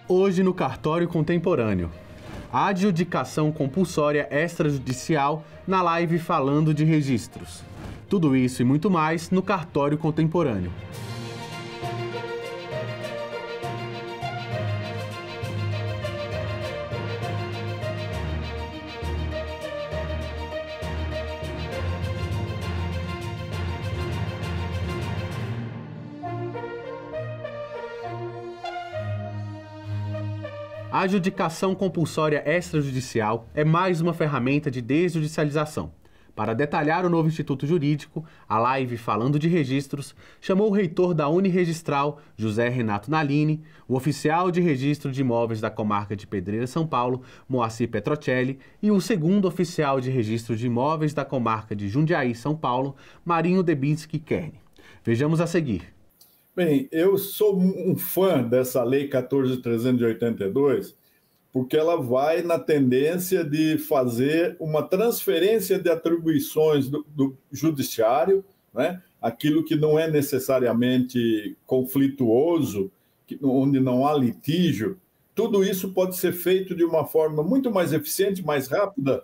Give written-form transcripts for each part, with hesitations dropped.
Hoje no Cartório Contemporâneo. A adjudicação compulsória extrajudicial na live falando de registros. Tudo isso e muito mais no Cartório Contemporâneo. A adjudicação compulsória extrajudicial é mais uma ferramenta de desjudicialização. Para detalhar o novo Instituto Jurídico, a live Falando de Registros chamou o reitor da Uniregistral, José Renato Nalini, o oficial de registro de imóveis da comarca de Pedreira, São Paulo, Moacir Petrocelli, e o segundo oficial de registro de imóveis da comarca de Jundiaí, São Paulo, Marinho Debinski Kern. Vejamos a seguir. Bem, eu sou um fã dessa Lei 14.382, porque ela vai na tendência de fazer uma transferência de atribuições do judiciário, né? Aquilo que não é necessariamente conflituoso, onde não há litígio, tudo isso pode ser feito de uma forma muito mais eficiente, mais rápida,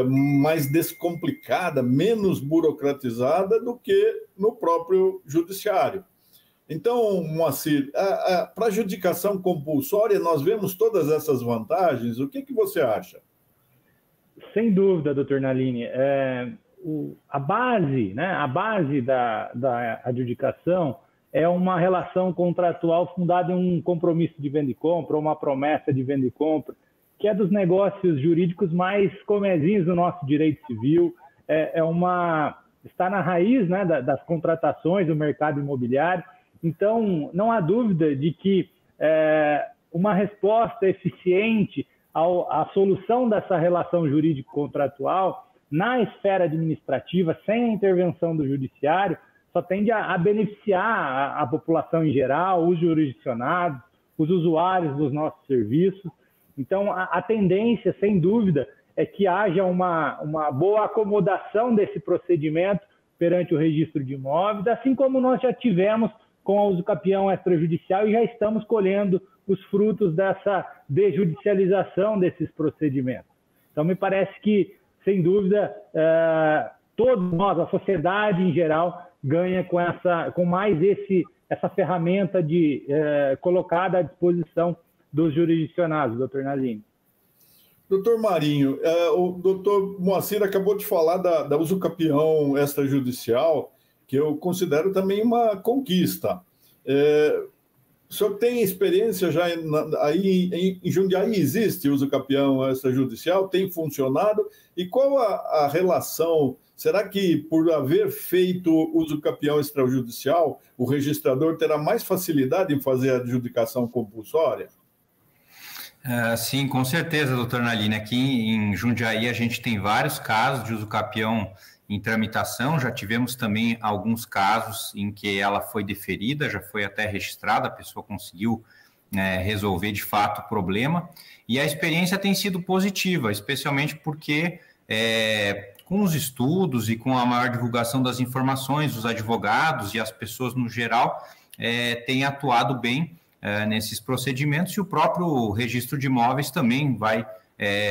mais descomplicada, menos burocratizada do que no próprio judiciário. Então, Moacir, para a adjudicação compulsória, nós vemos todas essas vantagens. O que você acha? Sem dúvida, doutor Nalini. A base da adjudicação é uma relação contratual fundada em um compromisso de venda e compra, ou uma promessa de venda e compra, que é dos negócios jurídicos mais comezinhos do nosso direito civil. Está na raiz, né, das contratações do mercado imobiliário. Então, não há dúvida de que uma resposta eficiente à solução dessa relação jurídico-contratual na esfera administrativa, sem a intervenção do judiciário, só tende a beneficiar a população em geral, os jurisdicionados, os usuários dos nossos serviços. Então, a tendência, sem dúvida, é que haja uma boa acomodação desse procedimento perante o registro de imóveis, assim como nós já tivemos com a usucapião extrajudicial e já estamos colhendo os frutos dessa desjudicialização desses procedimentos. Então, me parece que, sem dúvida, todos nós, a sociedade em geral, ganha com mais essa ferramenta colocada à disposição dos jurisdicionados, doutor Nalini. Doutor Marinho, o doutor Moacir acabou de falar da usucapião extrajudicial, que eu considero também uma conquista. O senhor tem experiência já aí em Jundiaí? Existe usucapião extrajudicial? Tem funcionado? E qual a relação? Será que, por haver feito usucapião extrajudicial, o registrador terá mais facilidade em fazer a adjudicação compulsória? Sim, com certeza, doutor Nalini. Aqui em Jundiaí a gente tem vários casos de usucapião em tramitação, já tivemos também alguns casos em que ela foi deferida, já foi até registrada, a pessoa conseguiu resolver de fato o problema, e a experiência tem sido positiva, especialmente porque com os estudos e com a maior divulgação das informações, os advogados e as pessoas no geral têm atuado bem nesses procedimentos, e o próprio registro de imóveis também vai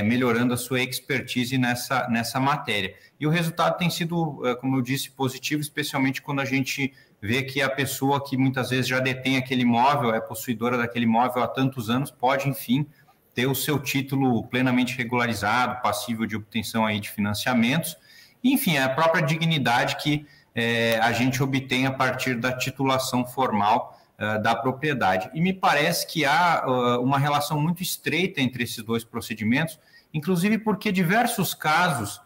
melhorando a sua expertise nessa matéria. E o resultado tem sido, como eu disse, positivo, especialmente quando a gente vê que a pessoa que muitas vezes já detém aquele imóvel, é possuidora daquele imóvel há tantos anos, pode, enfim, ter o seu título plenamente regularizado, passível de obtenção aí de financiamentos, enfim, a própria dignidade que a gente obtém a partir da titulação formal da propriedade. E me parece que há uma relação muito estreita entre esses dois procedimentos, inclusive porque diversos casos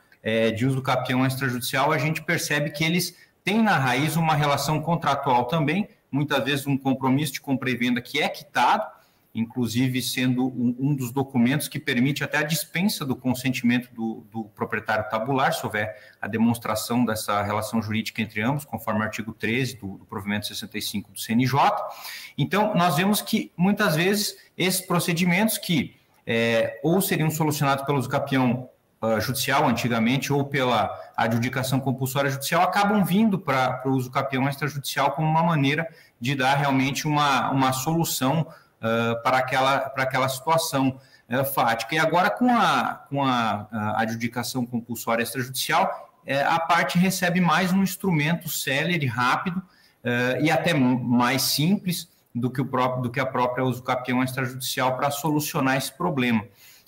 de usucapião extrajudicial a gente percebe que eles têm na raiz uma relação contratual também, muitas vezes um compromisso de compra e venda que é quitado, inclusive sendo um dos documentos que permite até a dispensa do consentimento do proprietário tabular, se houver a demonstração dessa relação jurídica entre ambos, conforme o artigo 13 do provimento 65 do CNJ. Então, nós vemos que, muitas vezes, esses procedimentos que ou seriam solucionados pelo usucapião judicial antigamente ou pela adjudicação compulsória judicial acabam vindo para o usucapião extrajudicial como uma maneira de dar realmente uma solução para aquela situação fática. E agora, com a adjudicação compulsória extrajudicial, a parte recebe mais um instrumento célere, rápido e até mais simples do que a própria usucapião extrajudicial para solucionar esse problema.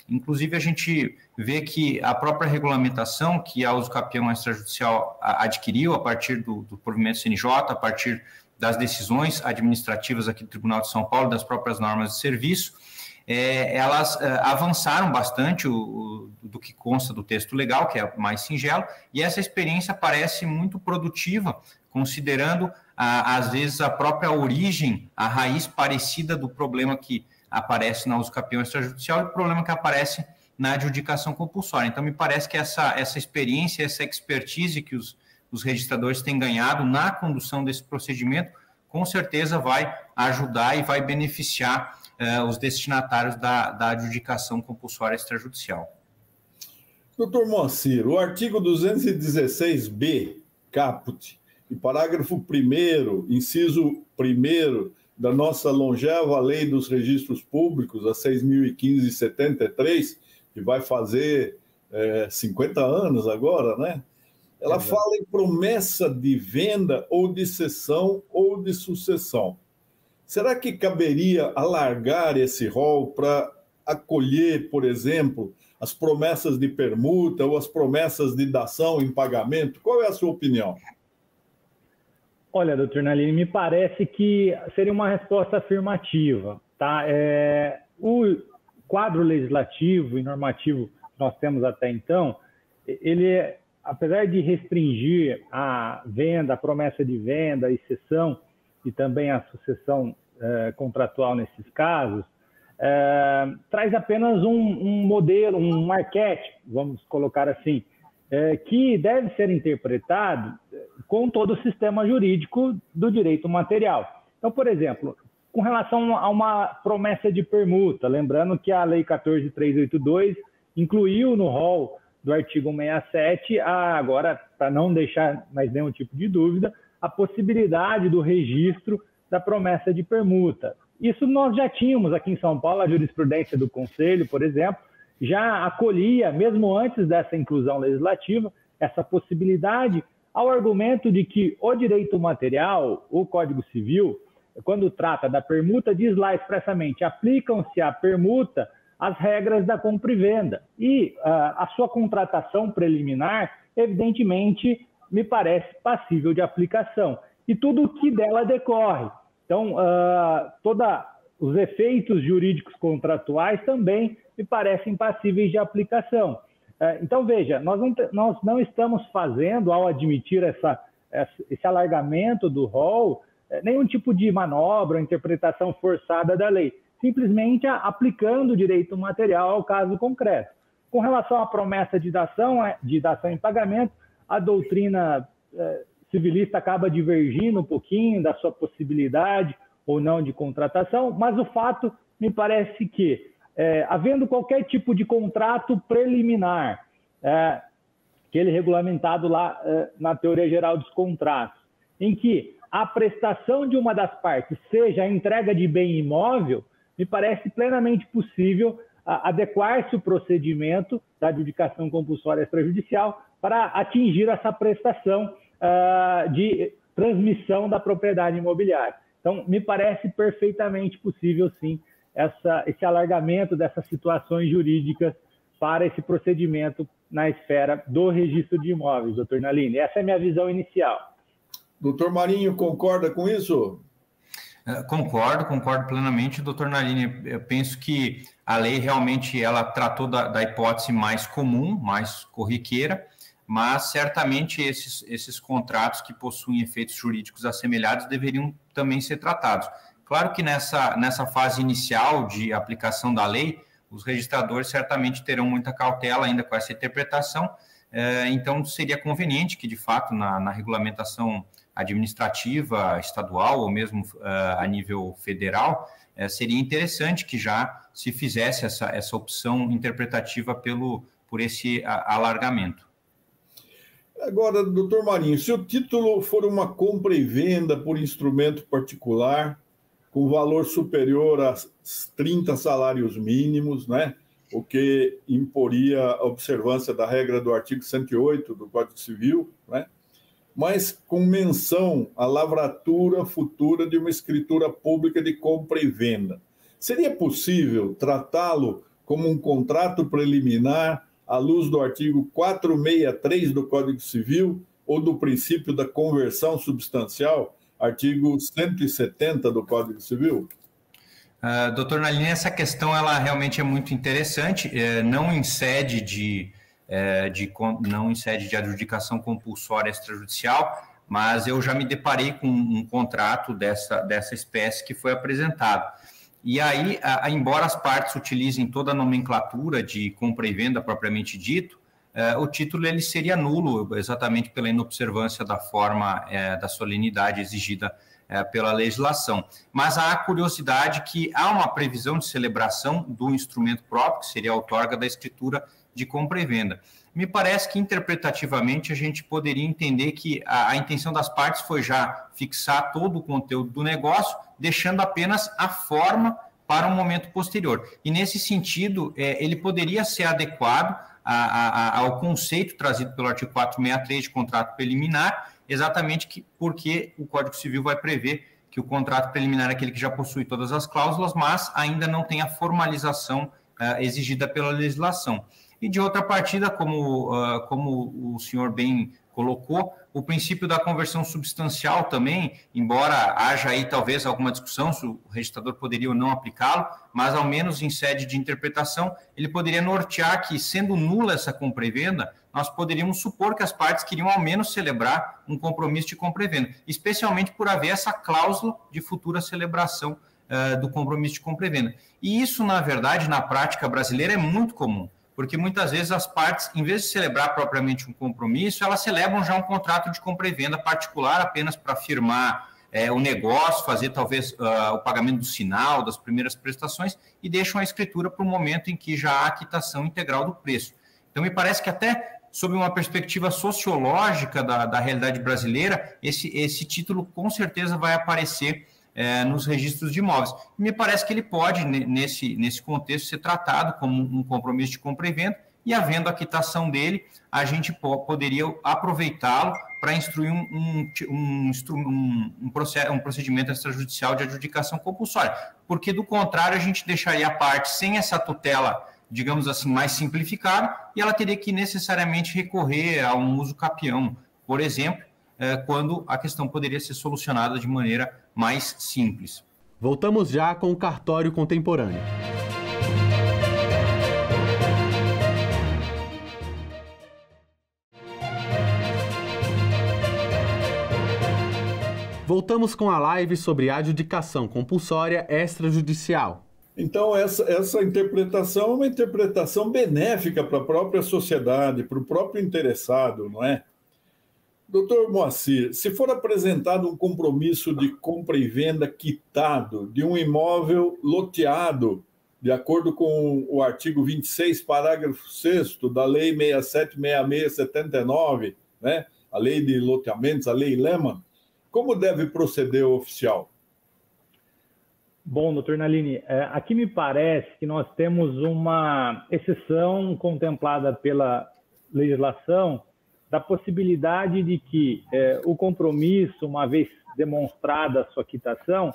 Inclusive, a gente vê que a própria regulamentação que a usucapião extrajudicial adquiriu a partir do provimento CNJ, a partir das decisões administrativas aqui do Tribunal de São Paulo, das próprias normas de serviço, elas avançaram bastante do que consta do texto legal, que é mais singelo, e essa experiência parece muito produtiva, considerando, às vezes, a própria origem, a raiz parecida do problema que aparece na usucapião extrajudicial e o problema que aparece na adjudicação compulsória. Então, me parece que essa experiência, essa expertise que os registradores têm ganhado na condução desse procedimento, com certeza vai ajudar e vai beneficiar os destinatários da adjudicação compulsória extrajudicial. Doutor Moacir, o artigo 216b, caput, e parágrafo 1º, inciso 1º, da nossa longeva Lei dos Registros Públicos, a 6.015/73, que vai fazer 50 anos agora, né? Ela fala em promessa de venda ou de cessão ou de sucessão. Será que caberia alargar esse rol para acolher, por exemplo, as promessas de permuta ou as promessas de dação em pagamento? Qual é a sua opinião? Olha, doutor Nalini, me parece que seria uma resposta afirmativa, tá? O quadro legislativo e normativo que nós temos até então, ele, apesar de restringir a venda, a promessa de venda e cessão, e também a sucessão contratual nesses casos, traz apenas um modelo, um arquétipo, vamos colocar assim, que deve ser interpretado com todo o sistema jurídico do direito material. Então, por exemplo, com relação a uma promessa de permuta, lembrando que a Lei 14.382 incluiu no rol do artigo 167, agora, para não deixar mais nenhum tipo de dúvida, a possibilidade do registro da promessa de permuta. Isso nós já tínhamos aqui em São Paulo, a jurisprudência do Conselho, por exemplo, já acolhia, mesmo antes dessa inclusão legislativa, essa possibilidade, ao argumento de que o direito material, o Código Civil, quando trata da permuta, diz lá expressamente, aplicam-se à permuta as regras da compra e venda. E a sua contratação preliminar, evidentemente, me parece passível de aplicação. E tudo o que dela decorre. Então, todos os efeitos jurídicos contratuais também me parecem passíveis de aplicação. Então, veja, nós não estamos fazendo, ao admitir esse alargamento do rol, nenhum tipo de manobra, interpretação forçada da lei, simplesmente aplicando o direito material ao caso concreto. Com relação à promessa de dação em pagamento, a doutrina civilista acaba divergindo um pouquinho da sua possibilidade ou não de contratação, mas o fato me parece que, havendo qualquer tipo de contrato preliminar, aquele regulamentado lá na Teoria Geral dos Contratos, em que a prestação de uma das partes seja a entrega de bem imóvel, me parece plenamente possível adequar-se o procedimento da adjudicação compulsória extrajudicial para atingir essa prestação de transmissão da propriedade imobiliária. Então, me parece perfeitamente possível, sim, esse alargamento dessas situações jurídicas para esse procedimento na esfera do registro de imóveis, doutor Nalini. Essa é a minha visão inicial. Doutor Marinho, concorda com isso? Concordo plenamente, doutor Nalini. Eu penso que a lei realmente ela tratou da hipótese mais comum, mais corriqueira, mas certamente esses contratos que possuem efeitos jurídicos assemelhados deveriam também ser tratados. Claro que nessa fase inicial de aplicação da lei, os registradores certamente terão muita cautela ainda com essa interpretação, então seria conveniente que, de fato, na regulamentação administrativa estadual ou mesmo a nível federal, seria interessante que já se fizesse essa opção interpretativa por esse alargamento. Agora, doutor Marinho, se o título for uma compra e venda por instrumento particular, com valor superior a 30 salários mínimos, né? O que imporia a observância da regra do artigo 108 do Código Civil, né? Mas com menção à lavratura futura de uma escritura pública de compra e venda. Seria possível tratá-lo como um contrato preliminar à luz do artigo 463 do Código Civil ou do princípio da conversão substancial, artigo 170 do Código Civil? Doutor Nalini, essa questão ela realmente é muito interessante, não em sede de adjudicação compulsória extrajudicial, mas eu já me deparei com um contrato dessa espécie que foi apresentado. E aí, embora as partes utilizem toda a nomenclatura de compra e venda propriamente dito, o título ele seria nulo, exatamente pela inobservância da forma da solenidade exigida pela legislação. Mas há a curiosidade que há uma previsão de celebração do instrumento próprio, que seria a outorga da escritura de compra e venda. Me parece que, interpretativamente, a gente poderia entender que a intenção das partes foi já fixar todo o conteúdo do negócio, deixando apenas a forma para um momento posterior. E, nesse sentido, ele poderia ser adequado ao conceito trazido pelo artigo 463 de contrato preliminar, exatamente porque o Código Civil vai prever que o contrato preliminar é aquele que já possui todas as cláusulas, mas ainda não tem a formalização exigida pela legislação. E de outra partida, como o senhor bem colocou, o princípio da conversão substancial também, embora haja aí talvez alguma discussão se o registrador poderia ou não aplicá-lo, mas ao menos em sede de interpretação, ele poderia nortear que, sendo nula essa compra e venda, nós poderíamos supor que as partes queriam ao menos celebrar um compromisso de compra e venda, especialmente por haver essa cláusula de futura celebração do compromisso de compra e venda. E isso, na verdade, na prática brasileira é muito comum, porque muitas vezes as partes, em vez de celebrar propriamente um compromisso, elas celebram já um contrato de compra e venda particular apenas para firmar o negócio, fazer talvez o pagamento do sinal, das primeiras prestações, e deixam a escritura para o momento em que já há a quitação integral do preço. Então, me parece que até sob uma perspectiva sociológica da realidade brasileira, esse título com certeza vai aparecer nos registros de imóveis. Me parece que ele pode, nesse contexto, ser tratado como um compromisso de compra e venda, e havendo a quitação dele, a gente poderia aproveitá-lo para instruir um procedimento extrajudicial de adjudicação compulsória, porque, do contrário, a gente deixaria a parte sem essa tutela, digamos assim, mais simplificada, e ela teria que necessariamente recorrer a um uso capião, por exemplo, quando a questão poderia ser solucionada de maneira mais simples. Voltamos já com o cartório contemporâneo. Voltamos com a live sobre adjudicação compulsória extrajudicial. Então, essa interpretação é uma interpretação benéfica para a própria sociedade, para o próprio interessado, não é? Doutor Moacir, se for apresentado um compromisso de compra e venda quitado de um imóvel loteado, de acordo com o artigo 26, parágrafo 6º da Lei 6766/79, né? A Lei de Loteamentos, a Lei Lehman, como deve proceder o oficial? Bom, doutor Nalini, aqui me parece que nós temos uma exceção contemplada pela legislação da possibilidade de que o compromisso, uma vez demonstrada a sua quitação,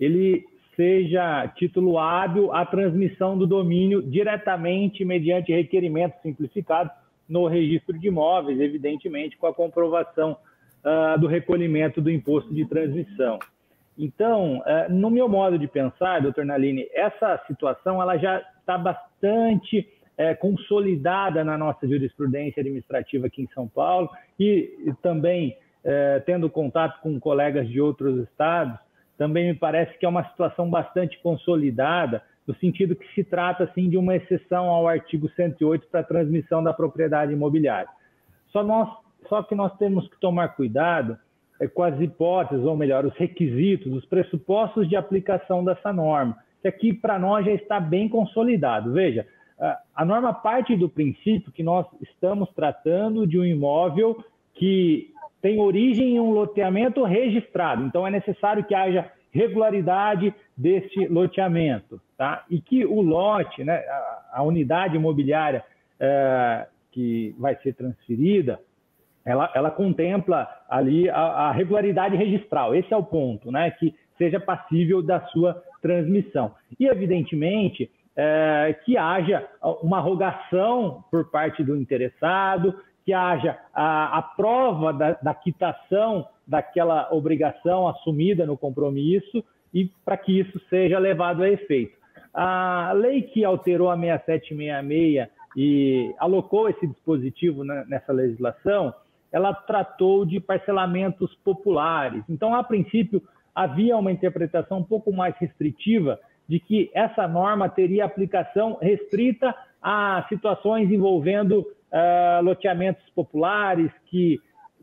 ele seja título hábil à transmissão do domínio diretamente mediante requerimento simplificado no registro de imóveis, evidentemente com a comprovação do recolhimento do imposto de transmissão. Então, no meu modo de pensar, doutor Nalini, essa situação ela já está bastante consolidada na nossa jurisprudência administrativa aqui em São Paulo e também tendo contato com colegas de outros estados, também me parece que é uma situação bastante consolidada, no sentido que se trata assim, de uma exceção ao artigo 108 para a transmissão da propriedade imobiliária. Só que nós temos que tomar cuidado com as hipóteses, ou melhor, os requisitos, os pressupostos de aplicação dessa norma, que aqui para nós já está bem consolidado. Veja, a norma parte do princípio que nós estamos tratando de um imóvel que tem origem em um loteamento registrado. Então, é necessário que haja regularidade deste loteamento, tá? E que o lote, né, a unidade imobiliária que vai ser transferida, ela contempla ali a regularidade registral. Esse é o ponto, né? Que seja passível da sua transmissão. E, evidentemente, que haja uma rogação por parte do interessado, que haja a prova da quitação daquela obrigação assumida no compromisso e para que isso seja levado a efeito. A lei que alterou a 6766 e alocou esse dispositivo nessa legislação, ela tratou de parcelamentos populares. Então, a princípio, havia uma interpretação um pouco mais restritiva de que essa norma teria aplicação restrita a situações envolvendo loteamentos populares,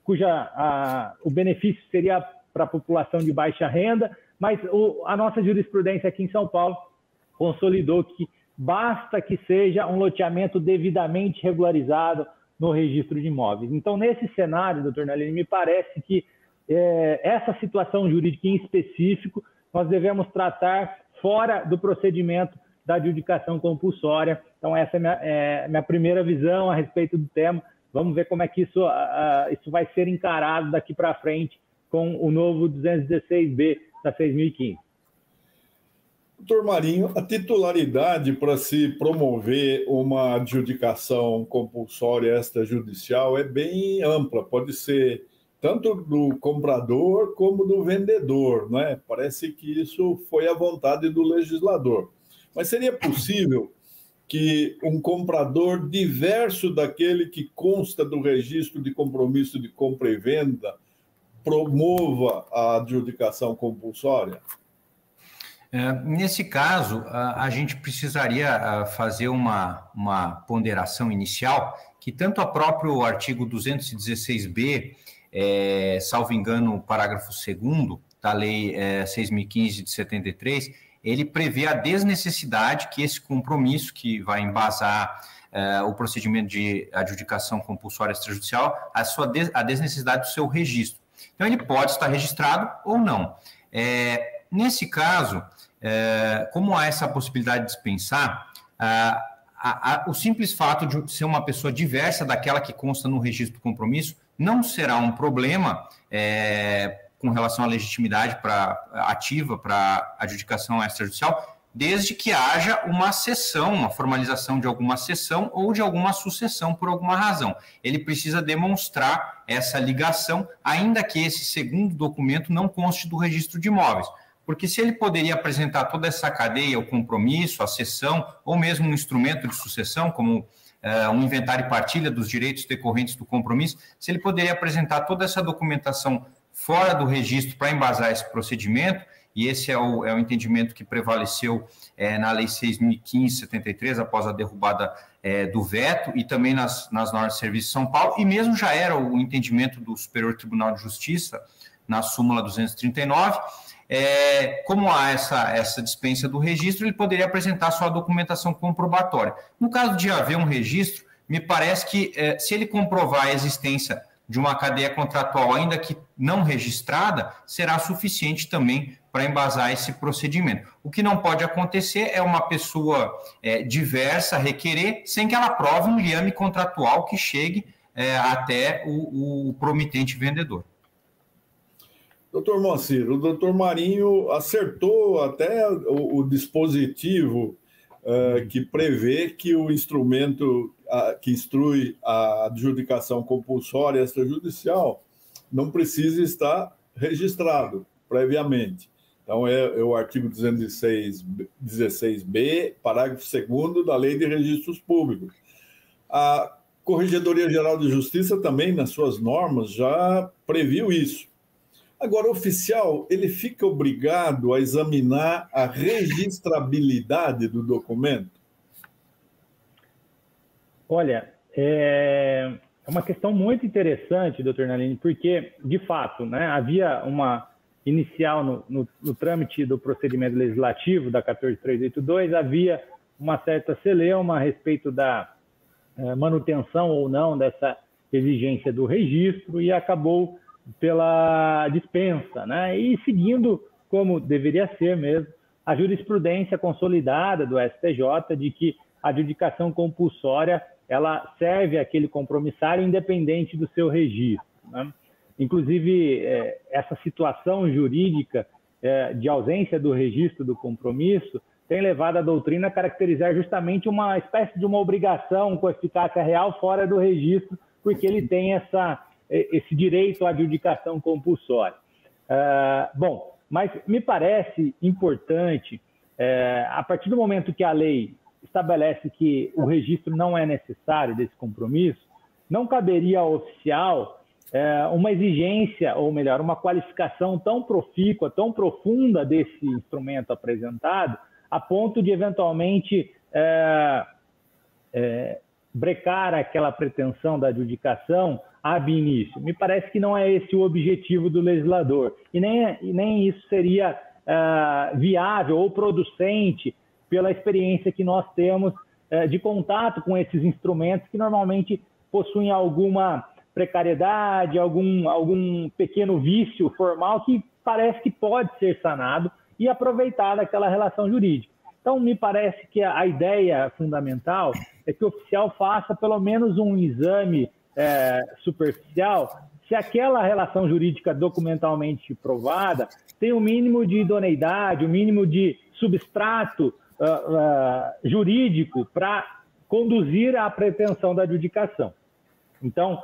cuja o benefício seria para a população de baixa renda, mas a nossa jurisprudência aqui em São Paulo consolidou que basta que seja um loteamento devidamente regularizado no registro de imóveis. Então, nesse cenário, doutor Nalini, me parece que essa situação jurídica em específico nós devemos tratar fora do procedimento da adjudicação compulsória. Então, essa é minha primeira visão a respeito do tema. Vamos ver como é que isso vai ser encarado daqui para frente com o novo 216B da 6.015. Doutor Marinho, a titularidade para se promover uma adjudicação compulsória extrajudicial é bem ampla, pode ser tanto do comprador como do vendedor, né? Parece que isso foi a vontade do legislador. Mas seria possível que um comprador diverso daquele que consta do registro de compromisso de compra e venda promova a adjudicação compulsória? Nesse caso, a gente precisaria fazer uma ponderação inicial que tanto o próprio artigo 216B, salvo engano, o parágrafo 2º da Lei 6.015 de 73, ele prevê a desnecessidade que esse compromisso que vai embasar o procedimento de adjudicação compulsória extrajudicial, a desnecessidade do seu registro. Então, ele pode estar registrado ou não. Nesse caso, como há essa possibilidade de dispensar, o simples fato de ser uma pessoa diversa daquela que consta no registro do compromisso não será um problema com relação à legitimidade ativa para adjudicação extrajudicial, desde que haja uma cessão, uma formalização de alguma cessão ou de alguma sucessão por alguma razão. Ele precisa demonstrar essa ligação, ainda que esse segundo documento não conste do registro de imóveis. Porque se ele poderia apresentar toda essa cadeia, o compromisso, a cessão, ou mesmo um instrumento de sucessão, como um inventário e partilha dos direitos decorrentes do compromisso, se ele poderia apresentar toda essa documentação fora do registro para embasar esse procedimento, e esse é o entendimento que prevaleceu na Lei 6.015/73, após a derrubada do veto, e também nas normas de serviço de São Paulo, e mesmo já era o entendimento do Superior Tribunal de Justiça, na súmula 239, como há essa dispensa do registro, ele poderia apresentar sua documentação comprobatória. No caso de haver um registro, me parece que se ele comprovar a existência de uma cadeia contratual, ainda que não registrada, será suficiente também para embasar esse procedimento. O que não pode acontecer é uma pessoa diversa requerer sem que ela prove um liame contratual que chegue até o promitente vendedor. Doutor Moacir, o doutor Marinho acertou até o dispositivo que prevê que o instrumento que instrui a adjudicação compulsória extrajudicial não precisa estar registrado previamente. Então, é o artigo 216B, parágrafo 2º da Lei de Registros Públicos. A Corregedoria Geral de Justiça também, nas suas normas, já previu isso. Agora, o oficial, ele fica obrigado a examinar a registrabilidade do documento? Olha, é uma questão muito interessante, doutor Nalini, porque, de fato, né, havia uma inicial no trâmite do procedimento legislativo da 14382, havia uma certa celeuma a respeito da manutenção ou não dessa exigência do registro e acabou pela dispensa, né? E seguindo como deveria ser mesmo, a jurisprudência consolidada do STJ de que a adjudicação compulsória ela serve àquele compromissário independente do seu registro, né? Inclusive, essa situação jurídica de ausência do registro do compromisso tem levado a doutrina a caracterizar justamente uma espécie de uma obrigação com eficácia real fora do registro, porque ele tem esse direito à adjudicação compulsória. Bom, mas me parece importante, a partir do momento que a lei estabelece que o registro não é necessário desse compromisso, não caberia ao oficial uma exigência, ou melhor, uma qualificação tão profícua, tão profunda desse instrumento apresentado, a ponto de, eventualmente, brecar aquela pretensão da adjudicação ab início. Me parece que não é esse o objetivo do legislador, e nem isso seria viável ou producente pela experiência que nós temos de contato com esses instrumentos que normalmente possuem alguma precariedade, algum pequeno vício formal que parece que pode ser sanado e aproveitar daquela relação jurídica. Então, me parece que a ideia fundamental é que o oficial faça pelo menos um exame superficial se aquela relação jurídica documentalmente provada tem o mínimo de idoneidade, o mínimo de substrato jurídico para conduzir à pretensão da adjudicação. Então,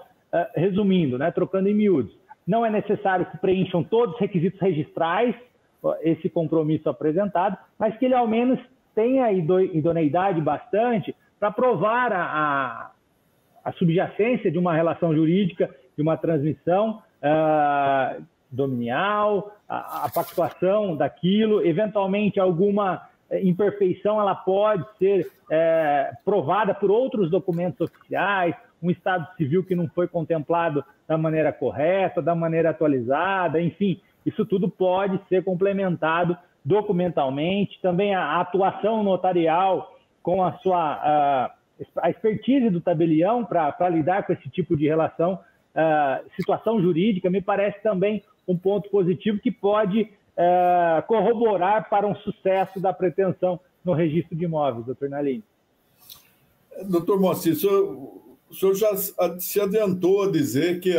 resumindo, né, trocando em miúdos, não é necessário que preencham todos os requisitos registrais esse compromisso apresentado, mas que ele ao menos tenha idoneidade bastante para provar a subjacência de uma relação jurídica, de uma transmissão dominial, a pactuação daquilo, eventualmente alguma imperfeição ela pode ser provada por outros documentos oficiais, um estado civil que não foi contemplado da maneira correta, da maneira atualizada, enfim, isso tudo pode ser complementado documentalmente. Também a atuação notarial com a expertise do tabelião para lidar com esse tipo de relação, situação jurídica, me parece também um ponto positivo que pode corroborar para um sucesso da pretensão no registro de imóveis, doutor Nalini. Doutor Moacir, o senhor já se adiantou a dizer que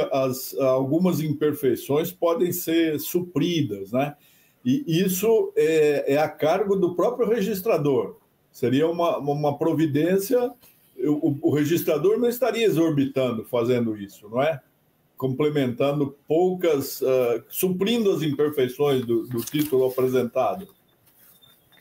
algumas imperfeições podem ser supridas, né? E isso é a cargo do próprio registrador. Seria uma providência, o registrador não estaria exorbitando fazendo isso, não é? Complementando suprindo as imperfeições do título apresentado.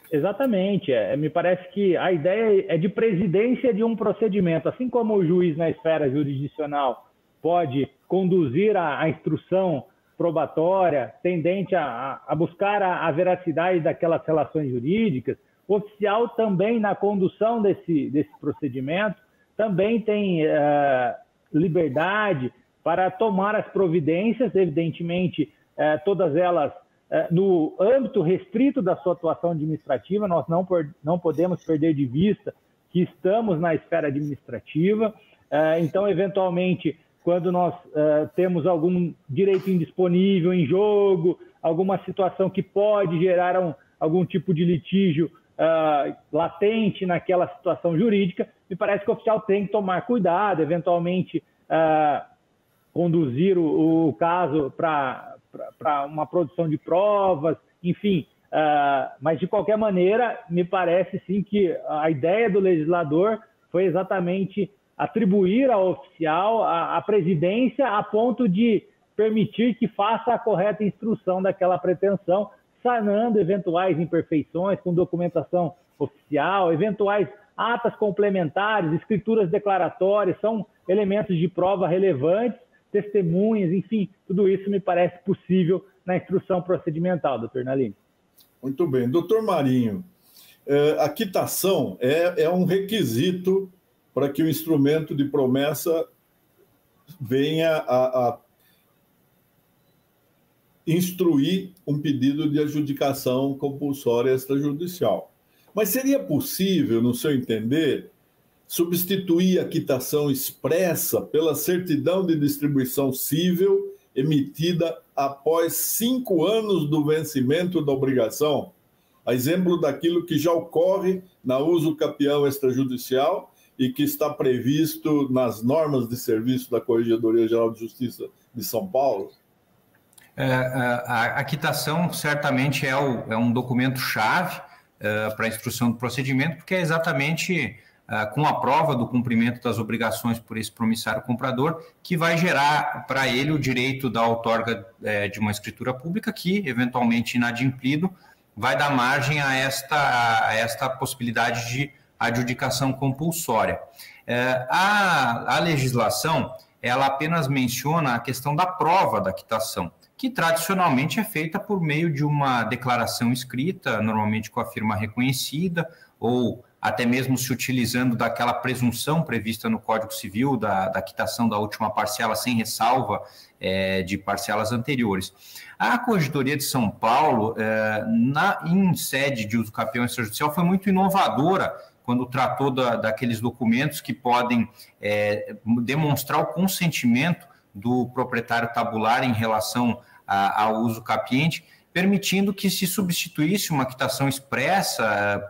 Exatamente. Me parece que a ideia é de presidência de um procedimento. Assim como o juiz na esfera jurisdicional pode conduzir a instrução probatória tendente a buscar a veracidade daquelas relações jurídicas, o oficial também, na condução desse procedimento, também tem liberdade para tomar as providências, evidentemente, todas elas no âmbito restrito da sua atuação administrativa. Nós não podemos perder de vista que estamos na esfera administrativa. Então, eventualmente, quando nós temos algum direito indisponível em jogo, alguma situação que pode gerar algum tipo de litígio latente naquela situação jurídica, me parece que o oficial tem que tomar cuidado, eventualmente conduzir o caso para uma produção de provas, enfim. Mas, de qualquer maneira, me parece sim que a ideia do legislador foi exatamente atribuir ao oficial a presidência a ponto de permitir que faça a correta instrução daquela pretensão, sanando eventuais imperfeições com documentação oficial, eventuais atas complementares, escrituras declaratórias, são elementos de prova relevantes, testemunhas, enfim, tudo isso me parece possível na instrução procedimental, doutor Nalini. Muito bem. Doutor Marinho, a quitação é um requisito para que o instrumento de promessa venha a instruir um pedido de adjudicação compulsória extrajudicial. Mas seria possível, no seu entender, substituir a quitação expressa pela certidão de distribuição cível emitida após 5 anos do vencimento da obrigação, a exemplo daquilo que já ocorre na uso capião extrajudicial e que está previsto nas normas de serviço da Corregedoria Geral de Justiça de São Paulo? A quitação certamente é um documento-chave para a instrução do procedimento, porque é exatamente com a prova do cumprimento das obrigações por esse promissário comprador que vai gerar para ele o direito da outorga de uma escritura pública que, eventualmente inadimplido, vai dar margem a esta possibilidade de adjudicação compulsória. A legislação, ela apenas menciona a questão da prova da quitação, que tradicionalmente é feita por meio de uma declaração escrita, normalmente com a firma reconhecida, ou até mesmo se utilizando daquela presunção prevista no Código Civil da quitação da última parcela sem ressalva de parcelas anteriores. A Corregedoria de São Paulo, em sede de uso capião extrajudicial, foi muito inovadora quando tratou daqueles documentos que podem demonstrar o consentimento do proprietário tabular em relação ao uso capiente, permitindo que se substituísse uma quitação expressa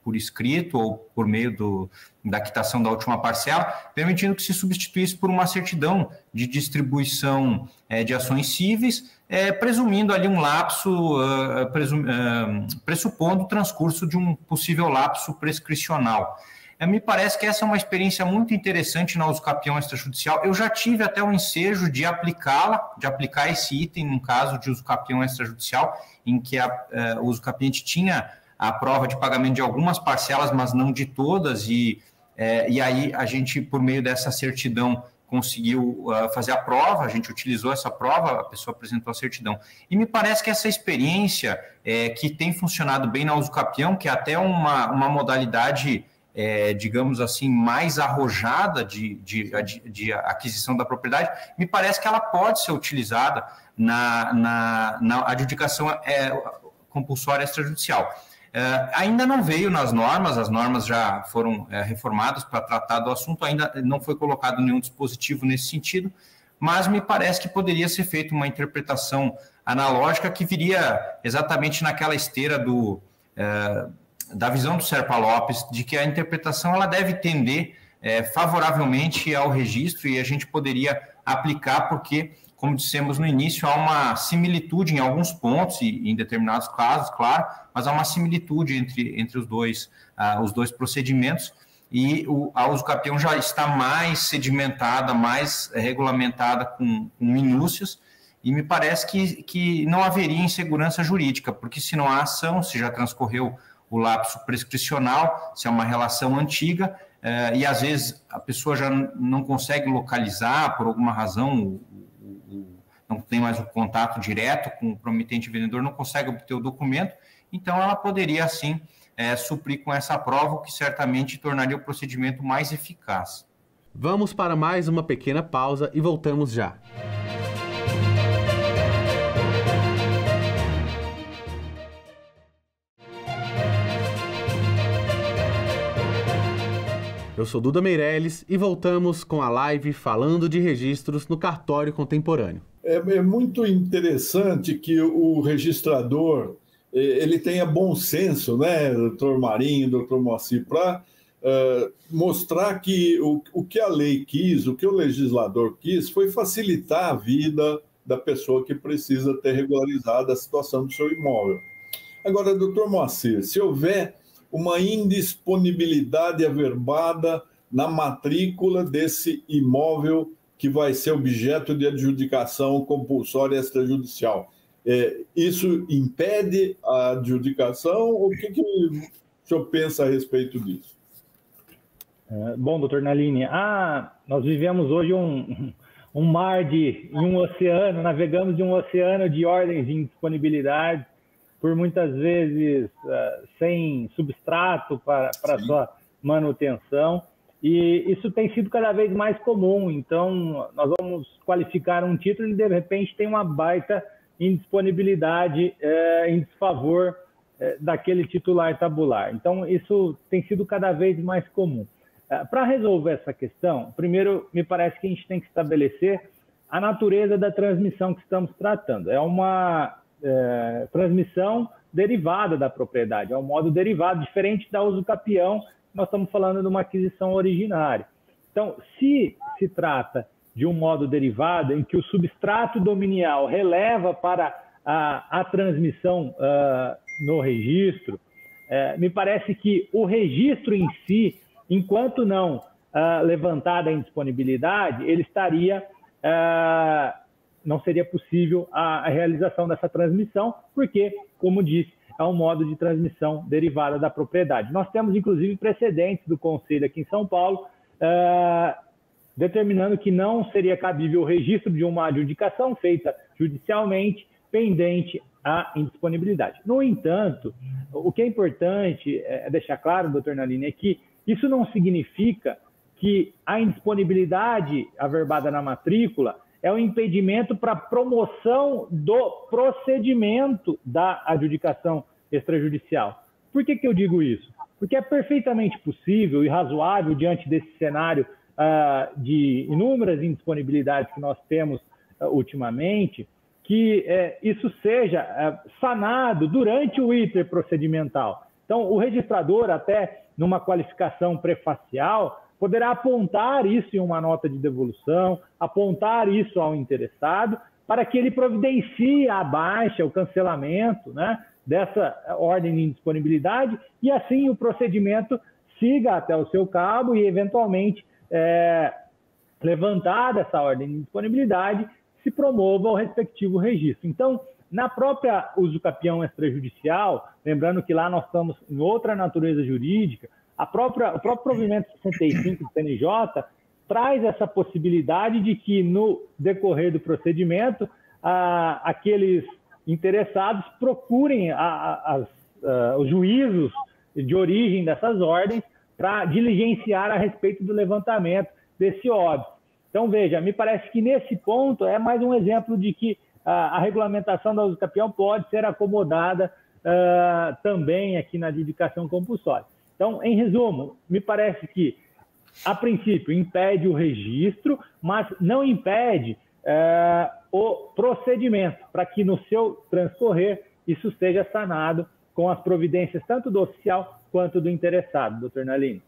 por escrito ou por meio da quitação da última parcela, permitindo que se substituísse por uma certidão de distribuição de ações cíveis, presumindo ali um lapso, pressupondo o transcurso de um possível lapso prescricional. Me parece que essa é uma experiência muito interessante na uso capião extrajudicial. Eu já tive até o ensejo de aplicar esse item num caso de uso capião extrajudicial, em que o uso capiente tinha a prova de pagamento de algumas parcelas, mas não de todas, e aí a gente, por meio dessa certidão, conseguiu fazer a prova, a gente utilizou essa prova, a pessoa apresentou a certidão. E me parece que essa experiência que tem funcionado bem na uso capião, que é até uma modalidade, digamos assim, mais arrojada de aquisição da propriedade, me parece que ela pode ser utilizada na adjudicação compulsória extrajudicial. Ainda não veio nas normas, as normas já foram reformadas para tratar do assunto, ainda não foi colocado nenhum dispositivo nesse sentido, mas me parece que poderia ser feita uma interpretação analógica que viria exatamente naquela esteira da visão do Serpa Lopes, de que a interpretação ela deve tender favoravelmente ao registro, e a gente poderia aplicar porque, como dissemos no início, há uma similitude em alguns pontos e em determinados casos, claro, mas há uma similitude entre os dois procedimentos, e a uso capião já está mais sedimentada, mais regulamentada com minúcias, e me parece que não haveria insegurança jurídica, porque se não há ação, se já transcorreu o lapso prescricional, se é uma relação antiga, e às vezes a pessoa já não consegue localizar, por alguma razão, não tem mais o contato direto com o promitente vendedor, não consegue obter o documento, então ela poderia, assim, suprir com essa prova, o que certamente tornaria o procedimento mais eficaz. Vamos para mais uma pequena pausa e voltamos já. Eu sou Duda Meirelles e voltamos com a live falando de registros no cartório contemporâneo. É muito interessante que o registrador ele tenha bom senso, né, doutor Marinho, doutor Moacir, para mostrar que o que a lei quis, o que o legislador quis, foi facilitar a vida da pessoa que precisa ter regularizado a situação do seu imóvel. Agora, doutor Moacir, se houver uma indisponibilidade averbada na matrícula desse imóvel que vai ser objeto de adjudicação compulsória extrajudicial, isso impede a adjudicação? O que o senhor pensa a respeito disso? Bom, doutor Nalini, nós vivemos hoje um mar um oceano, navegamos de um oceano de ordens de indisponibilidade, por muitas vezes sem substrato para sua manutenção, e isso tem sido cada vez mais comum. Então, nós vamos qualificar um título e, de repente, tem uma baita indisponibilidade em desfavor daquele titular tabular. Então, isso tem sido cada vez mais comum. Para resolver essa questão, primeiro, me parece que a gente tem que estabelecer a natureza da transmissão que estamos tratando. É uma transmissão derivada da propriedade, é um modo derivado, diferente da usucapião, nós estamos falando de uma aquisição originária. Então, se se trata de um modo derivado em que o substrato dominial releva para a transmissão no registro, me parece que o registro em si, enquanto não levantada a indisponibilidade, ele estaria, não seria possível a realização dessa transmissão, porque, como disse, é um modo de transmissão derivada da propriedade. Nós temos, inclusive, precedentes do Conselho aqui em São Paulo, determinando que não seria cabível o registro de uma adjudicação feita judicialmente pendente à indisponibilidade. No entanto, o que é importante deixar claro, doutor Nalini, é que isso não significa que a indisponibilidade averbada na matrícula é um impedimento para a promoção do procedimento da adjudicação extrajudicial. Por que eu digo isso? Porque é perfeitamente possível e razoável, diante desse cenário de inúmeras indisponibilidades que nós temos ultimamente, que isso seja sanado durante o iter procedimental. Então, o registrador, até numa qualificação prefacial, poderá apontar isso em uma nota de devolução, apontar isso ao interessado, para que ele providencie a baixa, o cancelamento, né, dessa ordem de indisponibilidade, e assim o procedimento siga até o seu cabo e, eventualmente, levantada essa ordem de indisponibilidade, se promova o respectivo registro. Então, na própria usucapião extrajudicial, lembrando que lá nós estamos em outra natureza jurídica, o próprio provimento 65 do CNJ traz essa possibilidade de que, no decorrer do procedimento, aqueles interessados procurem os juízos de origem dessas ordens para diligenciar a respeito do levantamento desse óbito. Então, veja, me parece que nesse ponto é mais um exemplo de que a regulamentação da usucapião pode ser acomodada também aqui na adjudicação compulsória. Então, em resumo, me parece que, a princípio, impede o registro, mas não impede o procedimento, para que no seu transcorrer isso seja sanado com as providências tanto do oficial quanto do interessado, doutor Nalini.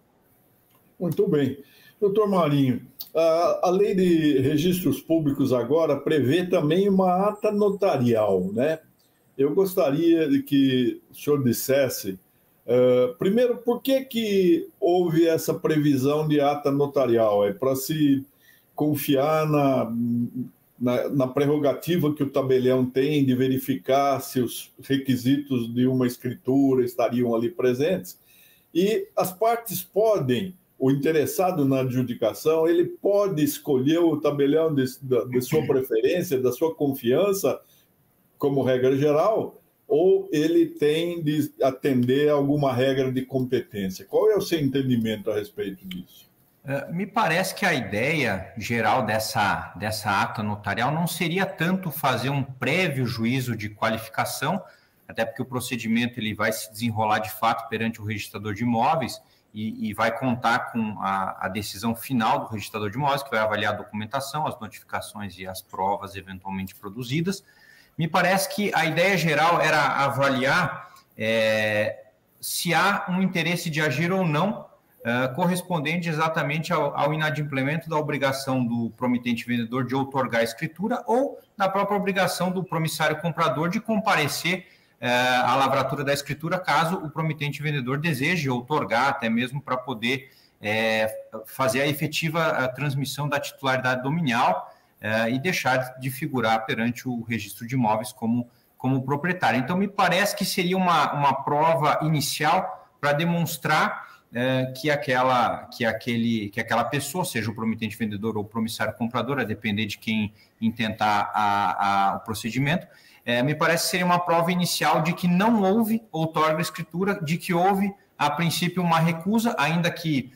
Muito bem. Doutor Marinho, a lei de registros públicos agora prevê também uma ata notarial, né? Eu gostaria de que o senhor dissesse, primeiro, por que houve essa previsão de ata notarial? É para se confiar na prerrogativa que o tabelião tem de verificar se os requisitos de uma escritura estariam ali presentes, e as partes podem, o interessado na adjudicação, ele pode escolher o tabelião de sua preferência, da sua confiança, como regra geral, ou ele tem de atender a alguma regra de competência? Qual é o seu entendimento a respeito disso? Me parece que a ideia geral dessa ata notarial não seria tanto fazer um prévio juízo de qualificação, até porque o procedimento ele vai se desenrolar de fato perante o registrador de imóveis e vai contar com a decisão final do registrador de imóveis, que vai avaliar a documentação, as notificações e as provas eventualmente produzidas. Me parece que a ideia geral era avaliar se há um interesse de agir ou não, correspondente exatamente ao inadimplemento da obrigação do promitente vendedor de outorgar a escritura ou da própria obrigação do promissário comprador de comparecer à lavratura da escritura, caso o promitente vendedor deseje outorgar, até mesmo para poder fazer a efetiva transmissão da titularidade dominial e deixar de figurar perante o registro de imóveis como proprietário. Então, me parece que seria uma prova inicial para demonstrar que aquela pessoa, seja o promitente vendedor ou o promissário comprador, a depender de quem intentar o procedimento, me parece que seria uma prova inicial de que não houve outorga escritura, de que houve, a princípio, uma recusa, ainda que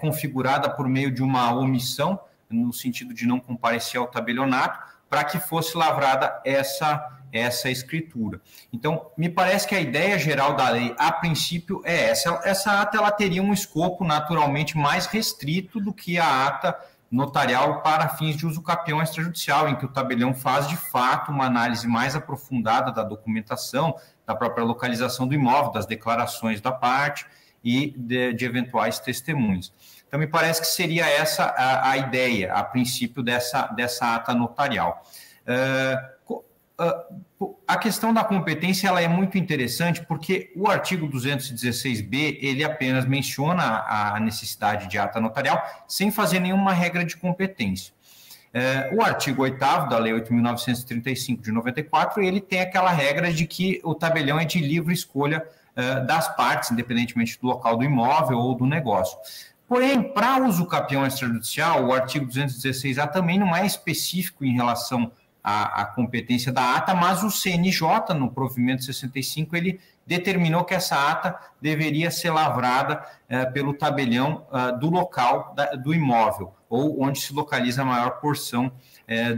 configurada por meio de uma omissão, no sentido de não comparecer ao tabelionato, para que fosse lavrada essa escritura. Então, me parece que a ideia geral da lei, a princípio, é essa. Essa ata ela teria um escopo naturalmente mais restrito do que a ata notarial para fins de uso capião extrajudicial, em que o tabelião faz, de fato, uma análise mais aprofundada da documentação, da própria localização do imóvel, das declarações da parte e de eventuais testemunhas. Então, me parece que seria essa a ideia, a princípio, dessa ata notarial. A questão da competência ela é muito interessante porque o artigo 216b, ele apenas menciona a necessidade de ata notarial sem fazer nenhuma regra de competência. O artigo 8º da Lei 8.935 de 94, ele tem aquela regra de que o tabelião é de livre escolha das partes, independentemente do local do imóvel ou do negócio. Porém, para uso capião extrajudicial, o artigo 216A também não é específico em relação a competência da ata, mas o CNJ, no provimento 65, ele determinou que essa ata deveria ser lavrada pelo tabelião do local do imóvel, ou onde se localiza a maior porção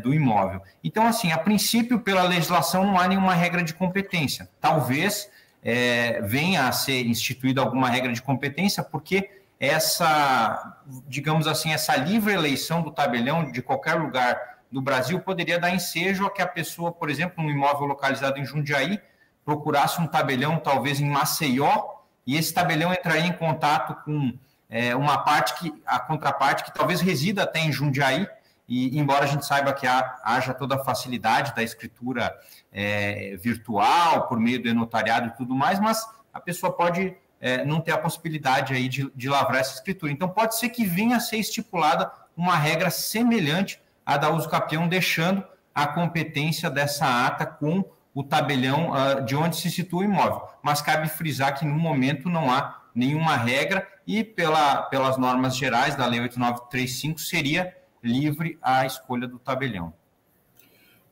do imóvel. Então, assim, a princípio, pela legislação, não há nenhuma regra de competência. Talvez venha a ser instituída alguma regra de competência, porque essa, digamos assim, essa livre eleição do tabelião de qualquer lugar do Brasil poderia dar ensejo a que a pessoa, por exemplo, num imóvel localizado em Jundiaí, procurasse um tabelião talvez em Maceió, e esse tabelião entraria em contato com uma parte a contraparte que talvez resida até em Jundiaí, e embora a gente saiba que haja toda a facilidade da escritura virtual, por meio do notariado e tudo mais, mas a pessoa pode não ter a possibilidade aí de lavrar essa escritura. Então, pode ser que venha a ser estipulada uma regra semelhante a da uso capião, deixando a competência dessa ata com o tabelião de onde se situa o imóvel. Mas cabe frisar que, no momento, não há nenhuma regra e, pelas normas gerais da Lei 8935, seria livre a escolha do tabelião.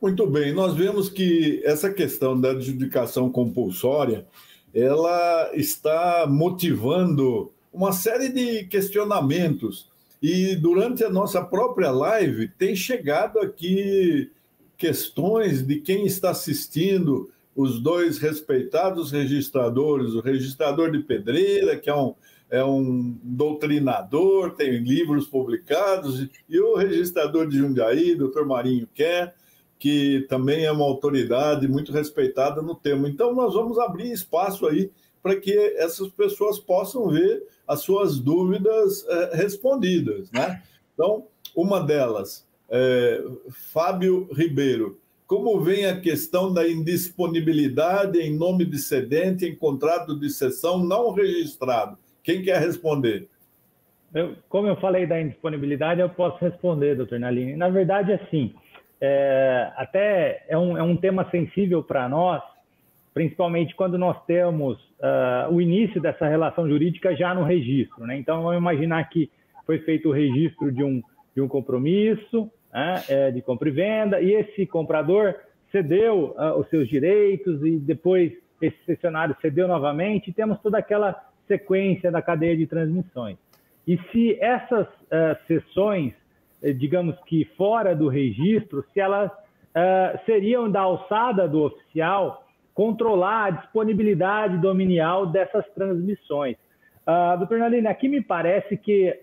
Muito bem, nós vemos que essa questão da adjudicação compulsória, ela está motivando uma série de questionamentos. E durante a nossa própria live tem chegado aqui questões de quem está assistindo, os dois respeitados registradores, o registrador de Pedreira, que é um doutrinador, tem livros publicados, e o registrador de Jundiaí, doutor Marinho Quer, que também é uma autoridade muito respeitada no tema. Então, nós vamos abrir espaço aí para que essas pessoas possam ver as suas dúvidas respondidas, né? Então, uma delas, Fábio Ribeiro, como vem a questão da indisponibilidade em nome de cedente em contrato de cessão não registrado? Quem quer responder? Como eu falei da indisponibilidade, eu posso responder, doutor Nalini. Na verdade, assim, até é um tema sensível para nós, principalmente quando nós temos o início dessa relação jurídica já no registro, né? Então, vamos imaginar que foi feito o registro de um compromisso, de compra e venda, e esse comprador cedeu os seus direitos e depois esse cessionário cedeu novamente, e temos toda aquela sequência da cadeia de transmissões. E se essas cessões, digamos que fora do registro, se elas seriam da alçada do oficial, controlar a disponibilidade dominial dessas transmissões. Doutor Nalini, aqui me parece que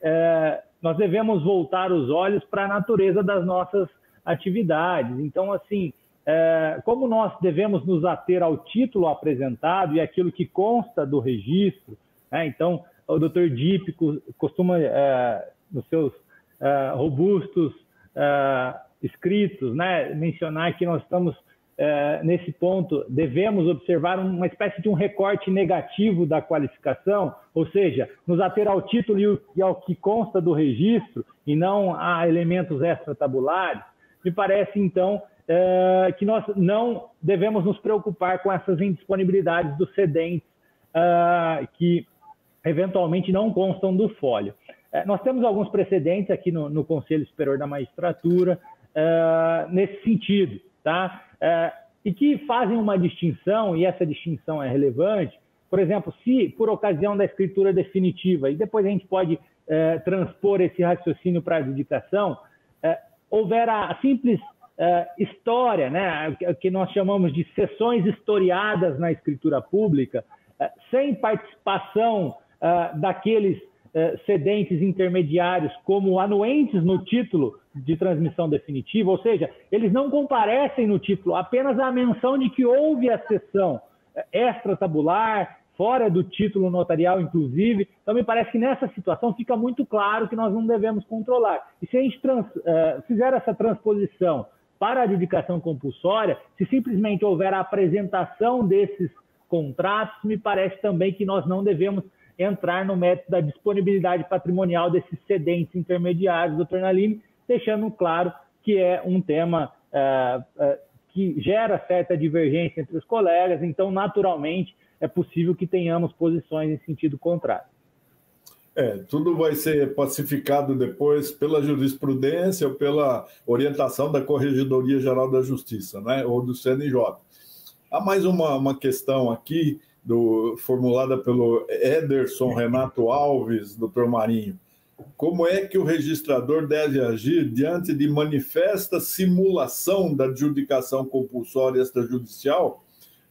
nós devemos voltar os olhos para a natureza das nossas atividades. Então, assim, como nós devemos nos ater ao título apresentado e aquilo que consta do registro, né? Então, o doutor Dipp costuma, nos seus robustos escritos, né, mencionar que nós estamos nesse ponto, devemos observar uma espécie de um recorte negativo da qualificação, ou seja, nos ater ao título e ao que consta do registro e não a elementos extratabulares. Me parece, então, que nós não devemos nos preocupar com essas indisponibilidades dos cedentes que eventualmente não constam do folio. Nós temos alguns precedentes aqui no Conselho Superior da Magistratura nesse sentido, tá? E que fazem uma distinção, e essa distinção é relevante. Por exemplo, se por ocasião da escritura definitiva, e depois a gente pode transpor esse raciocínio para a adjudicação, houver a simples história, né, que nós chamamos de sessões historiadas na escritura pública, sem participação daqueles cedentes intermediários como anuentes no título de transmissão definitiva, ou seja, eles não comparecem no título, apenas a menção de que houve a cessão extratabular, fora do título notarial, inclusive. Então, me parece que nessa situação fica muito claro que nós não devemos controlar. E se a gente fizer essa transposição para a adjudicação compulsória, se simplesmente houver a apresentação desses contratos, me parece também que nós não devemos entrar no mérito da disponibilidade patrimonial desses cedentes intermediários, doutor Nalini, deixando claro que é um tema que gera certa divergência entre os colegas, então, naturalmente, é possível que tenhamos posições em sentido contrário. Tudo vai ser pacificado depois pela jurisprudência ou pela orientação da Corregedoria Geral da Justiça, né, ou do CNJ. Há mais uma questão aqui, formulada pelo Ederson Renato Alves, doutor Marinho. Como é que o registrador deve agir diante de manifesta simulação da adjudicação compulsória extrajudicial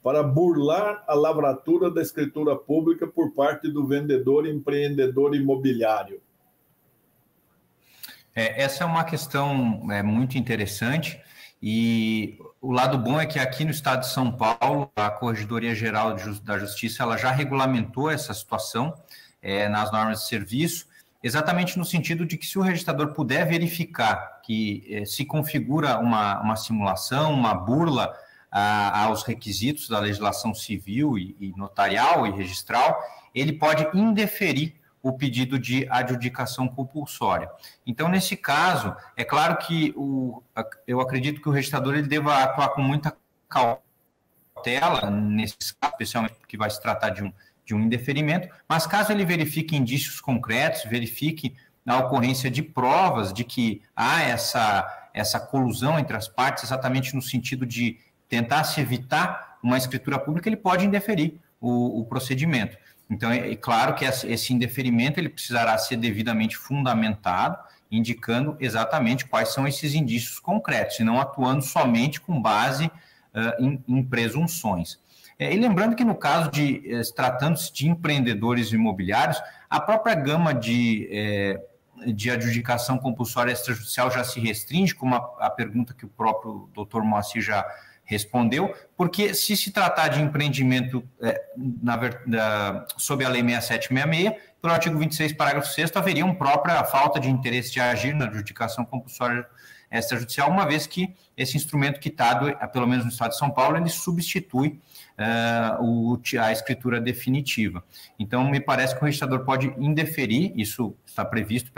para burlar a lavratura da escritura pública por parte do vendedor empreendedor imobiliário? Essa é uma questão muito interessante, e o lado bom é que aqui no estado de São Paulo, a Corregedoria Geral da Justiça ela já regulamentou essa situação nas normas de serviço, exatamente no sentido de que, se o registrador puder verificar que se configura uma simulação, uma burla aos requisitos da legislação civil e notarial e registral, ele pode indeferir o pedido de adjudicação compulsória. Então, nesse caso, é claro que eu acredito que o registrador ele deva atuar com muita cautela, nesse caso, especialmente porque vai se tratar de um indeferimento, mas caso ele verifique indícios concretos, verifique a ocorrência de provas de que há essa colusão entre as partes, exatamente no sentido de tentar se evitar uma escritura pública, ele pode indeferir o procedimento. Então, é claro que esse indeferimento ele precisará ser devidamente fundamentado, indicando exatamente quais são esses indícios concretos, e não atuando somente com base em presunções. E lembrando que, no caso tratando-se de empreendedores imobiliários, a própria gama de adjudicação compulsória extrajudicial já se restringe, como a pergunta que o próprio doutor Moacir já respondeu, porque se tratar de empreendimento sob a Lei 6766, pelo artigo 26, parágrafo 6º, haveria uma própria falta de interesse de agir na adjudicação compulsória extrajudicial, uma vez que esse instrumento quitado, pelo menos no estado de São Paulo, ele substitui a escritura definitiva. Então, me parece que o registrador pode indeferir, isso está previsto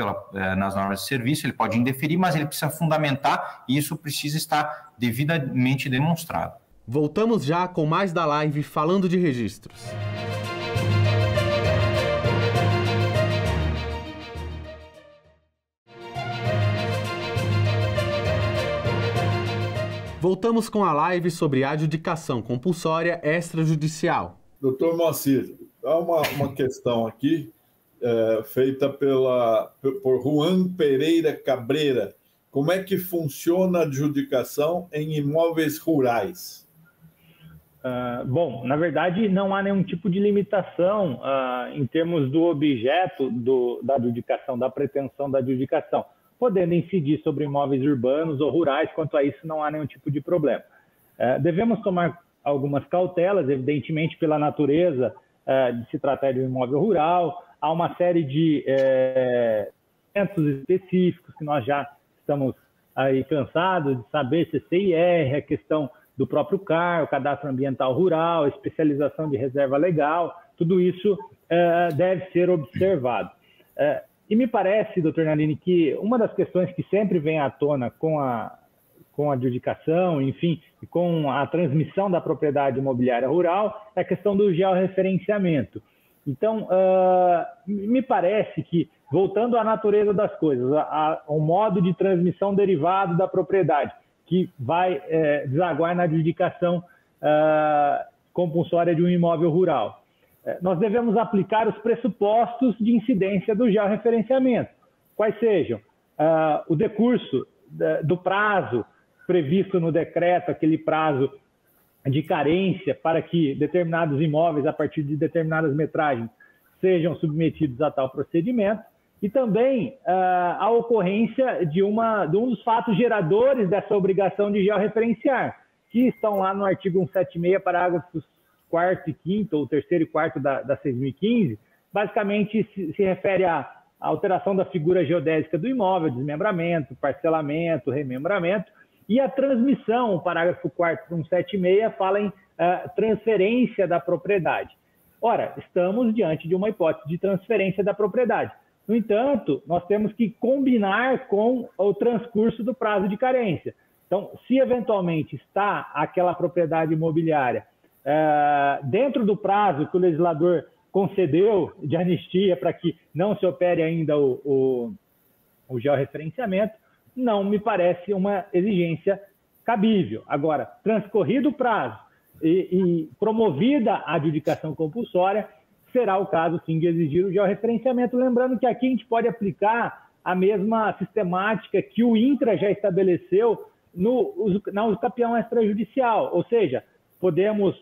nas normas de serviço, ele pode indeferir, mas ele precisa fundamentar, e isso precisa estar devidamente demonstrado. Voltamos já com mais da live falando de registros. Voltamos com a live sobre adjudicação compulsória extrajudicial. Doutor Moacir, há uma questão aqui feita por Juan Pereira Cabreira. Como é que funciona a adjudicação em imóveis rurais? Bom, na verdade, não há nenhum tipo de limitação em termos do objeto da adjudicação, da pretensão da adjudicação, podendo incidir sobre imóveis urbanos ou rurais. Quanto a isso, não há nenhum tipo de problema. Devemos tomar algumas cautelas, evidentemente, pela natureza de se tratar de um imóvel rural. Há uma série de eventos específicos que nós já estamos aí cansados de saber, CCIR, a questão do próprio CAR, o Cadastro Ambiental Rural, a especialização de reserva legal, tudo isso deve ser observado. E me parece, doutor Nalini, que uma das questões que sempre vem à tona com a adjudicação, enfim, e com a transmissão da propriedade imobiliária rural é a questão do georreferenciamento. Então, me parece que, voltando à natureza das coisas, ao modo de transmissão derivado da propriedade, que vai desaguar na adjudicação compulsória de um imóvel rural, nós devemos aplicar os pressupostos de incidência do georreferenciamento, quais sejam o decurso do prazo previsto no decreto, aquele prazo de carência para que determinados imóveis, a partir de determinadas metragens, sejam submetidos a tal procedimento, e também a ocorrência de um dos fatos geradores dessa obrigação de georreferenciar, que estão lá no artigo 176, parágrafos 4º e 5º, ou 3º e 4º da 6.015, basicamente se refere à alteração da figura geodésica do imóvel, desmembramento, parcelamento, remembramento, e a transmissão, o parágrafo 4º do 176 fala em transferência da propriedade. Ora, estamos diante de uma hipótese de transferência da propriedade. No entanto, nós temos que combinar com o transcurso do prazo de carência. Então, se eventualmente está aquela propriedade imobiliária dentro do prazo que o legislador concedeu de anistia para que não se opere ainda o georreferenciamento, não me parece uma exigência cabível. Agora, transcorrido o prazo e promovida a adjudicação compulsória, será o caso, sim, de exigir o georreferenciamento. Lembrando que aqui a gente pode aplicar a mesma sistemática que o INCRA já estabeleceu na usucapião extrajudicial, ou seja, podemos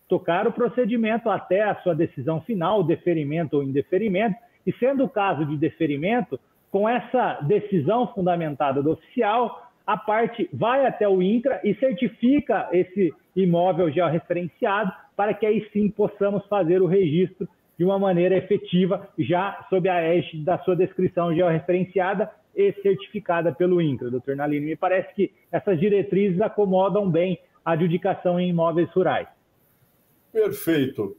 tocar o procedimento até a sua decisão final, deferimento ou indeferimento, e sendo o caso de deferimento, com essa decisão fundamentada do oficial, a parte vai até o INCRA e certifica esse imóvel georreferenciado para que aí sim possamos fazer o registro de uma maneira efetiva, já sob a égide da sua descrição georreferenciada e certificada pelo INCRA. Doutor Nalini, me parece que essas diretrizes acomodam bem a adjudicação em imóveis rurais. Perfeito.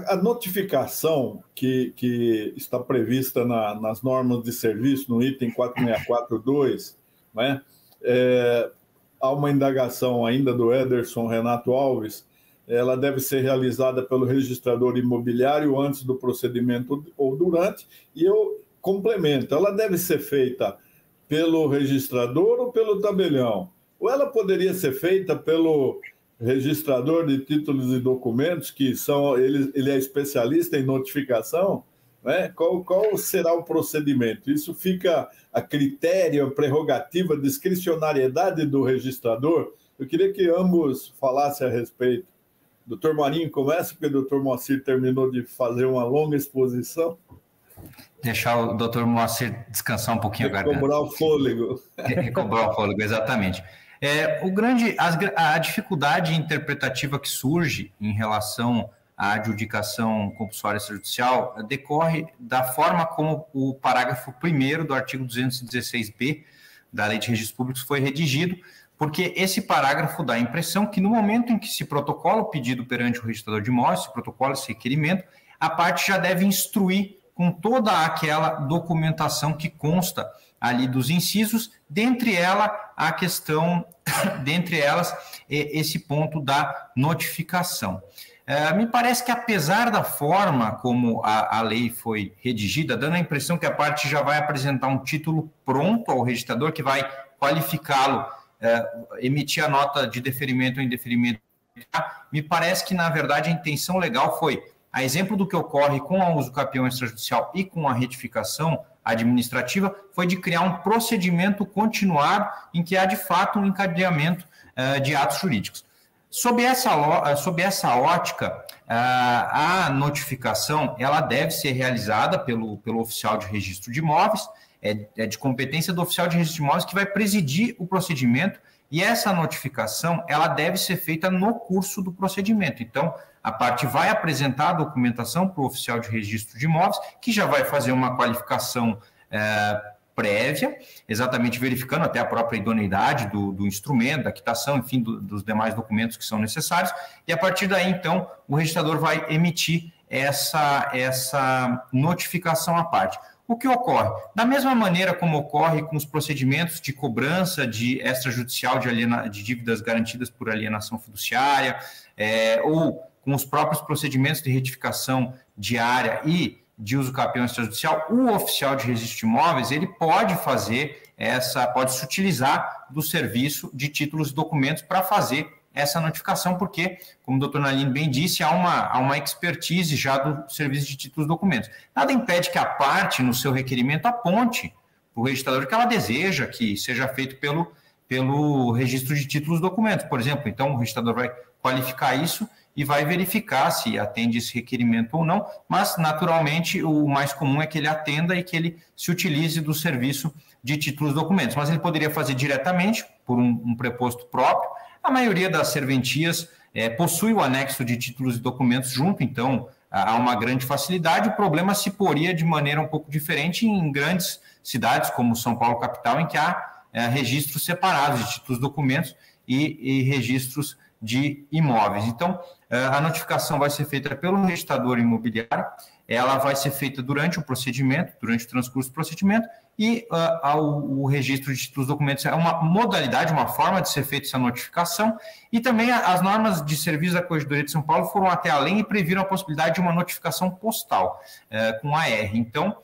A notificação que está prevista nas normas de serviço, no item 4642, né? Há uma indagação ainda do Ederson Renato Alves, ela deve ser realizada pelo registrador imobiliário antes do procedimento ou durante, e eu complemento, ela deve ser feita pelo registrador ou pelo tabelião? Ou ela poderia ser feita pelo registrador de títulos e documentos, que ele é especialista em notificação, né? Qual será o procedimento? Isso fica a critério, a prerrogativa, a discricionariedade do registrador? Eu queria que ambos falassem a respeito. Doutor Marinho começa, porque o doutor Moacir terminou de fazer uma longa exposição. Deixar o doutor Moacir descansar um pouquinho a garganta. Recobrar o fôlego. Recobrar o fôlego, exatamente. A dificuldade interpretativa que surge em relação à adjudicação compulsória extrajudicial decorre da forma como o parágrafo 1º do artigo 216b da Lei de Registros Públicos foi redigido, porque esse parágrafo dá a impressão que no momento em que se protocola o pedido perante o registrador de imóveis, se protocola esse requerimento, a parte já deve instruir com toda aquela documentação que consta ali dos incisos, dentre elas esse ponto da notificação. Me parece que, apesar da forma como a lei foi redigida, dando a impressão que a parte já vai apresentar um título pronto ao registrador, que vai qualificá-lo, emitir a nota de deferimento ou indeferimento, me parece que, na verdade, a intenção legal foi, a exemplo do que ocorre com a usucapião extrajudicial e com a retificação administrativa, foi de criar um procedimento continuado em que há, de fato, um encadeamento de atos jurídicos. Sob essa ótica, a notificação ela deve ser realizada pelo oficial de registro de imóveis, é de competência do oficial de registro de imóveis que vai presidir o procedimento, e essa notificação ela deve ser feita no curso do procedimento. Então, a parte vai apresentar a documentação para o oficial de registro de imóveis, que já vai fazer uma qualificação prévia, exatamente verificando até a própria idoneidade do instrumento, da quitação, enfim, dos demais documentos que são necessários, e a partir daí, então, o registrador vai emitir essa notificação à parte. O que ocorre? Da mesma maneira como ocorre com os procedimentos de cobrança de extrajudicial de dívidas garantidas por alienação fiduciária, ou com os próprios procedimentos de retificação diária e de usucapião extrajudicial, o oficial de registro de imóveis, ele pode pode se utilizar do serviço de títulos e documentos para fazer essa notificação, porque, como o doutor Nalini bem disse, há uma expertise já do serviço de títulos e documentos. Nada impede que a parte, no seu requerimento, aponte para o registrador que ela deseja que seja feito pelo registro de títulos e documentos, por exemplo. Então, o registrador vai qualificar isso e vai verificar se atende esse requerimento ou não, mas, naturalmente, o mais comum é que ele atenda e que ele se utilize do serviço de títulos e documentos. Mas ele poderia fazer diretamente, por um preposto próprio. A maioria das serventias possui o anexo de títulos e documentos junto, então há uma grande facilidade. O problema se poria de maneira um pouco diferente em grandes cidades, como São Paulo capital, em que há registros separados de títulos e documentos e registros de imóveis. Então, a notificação vai ser feita pelo registrador imobiliário, ela vai ser feita durante o procedimento, durante o transcurso do procedimento, e o registro de títulos e documentos é uma modalidade, uma forma de ser feita essa notificação, e também as normas de serviço da Corregedoria de São Paulo foram até além e previram a possibilidade de uma notificação postal com AR. Então,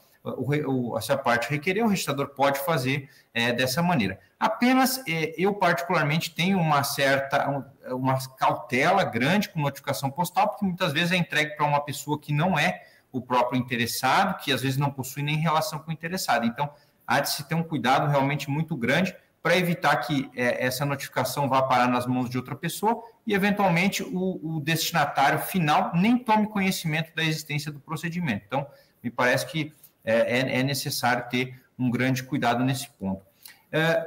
se a parte requerer, o registrador pode fazer dessa maneira. Apenas eu, particularmente, tenho uma cautela grande com notificação postal, porque muitas vezes é entregue para uma pessoa que não é o próprio interessado, que às vezes não possui nem relação com o interessado. Então, há de se ter um cuidado realmente muito grande para evitar que essa notificação vá parar nas mãos de outra pessoa e, eventualmente, o destinatário final nem tome conhecimento da existência do procedimento. Então, me parece que é necessário ter um grande cuidado nesse ponto.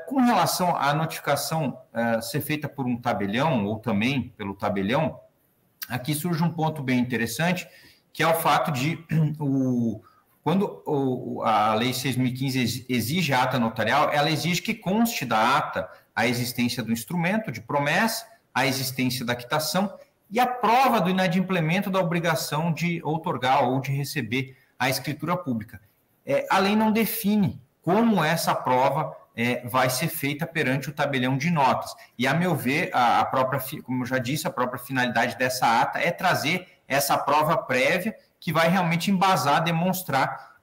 Com relação à notificação ser feita por um tabelião ou também pelo tabelião, aqui surge um ponto bem interessante, que é o fato de, quando a Lei 6.015 exige a ata notarial, ela exige que conste da ata a existência do instrumento de promessa, a existência da quitação e a prova do inadimplemento da obrigação de outorgar ou de receber a escritura pública. A lei não define como essa prova vai ser feita perante o tabelião de notas. E, a meu ver, como eu já disse, a própria finalidade dessa ata é trazer essa prova prévia que vai realmente embasar, demonstrar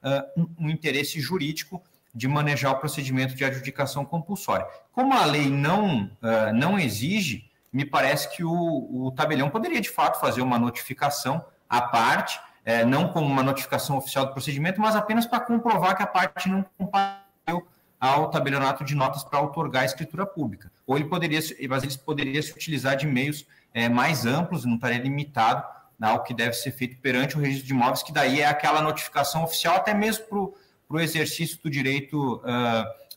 um interesse jurídico de manejar o procedimento de adjudicação compulsória. Como a lei não exige, me parece que o tabelião poderia, de fato, fazer uma notificação à parte, não como uma notificação oficial do procedimento, mas apenas para comprovar que a parte não compareceu ao tabelionato de notas para outorgar a escritura pública. Ou ele poderia se utilizar de meios mais amplos, não estaria limitado ao que deve ser feito perante o registro de imóveis, que daí é aquela notificação oficial, até mesmo para o exercício do direito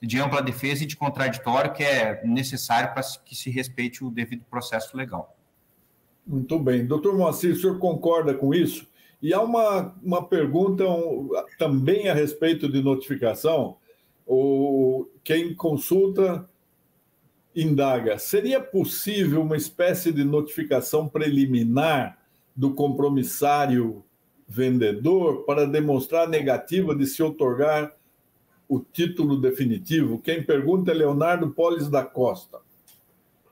de ampla defesa e de contraditório, que é necessário para que se respeite o devido processo legal. Muito bem. Doutor Moacir, o senhor concorda com isso? E há uma pergunta também a respeito de notificação. Quem consulta indaga, seria possível uma espécie de notificação preliminar do compromissário vendedor para demonstrar a negativa de se outorgar o título definitivo? Quem pergunta é Leonardo Polis da Costa.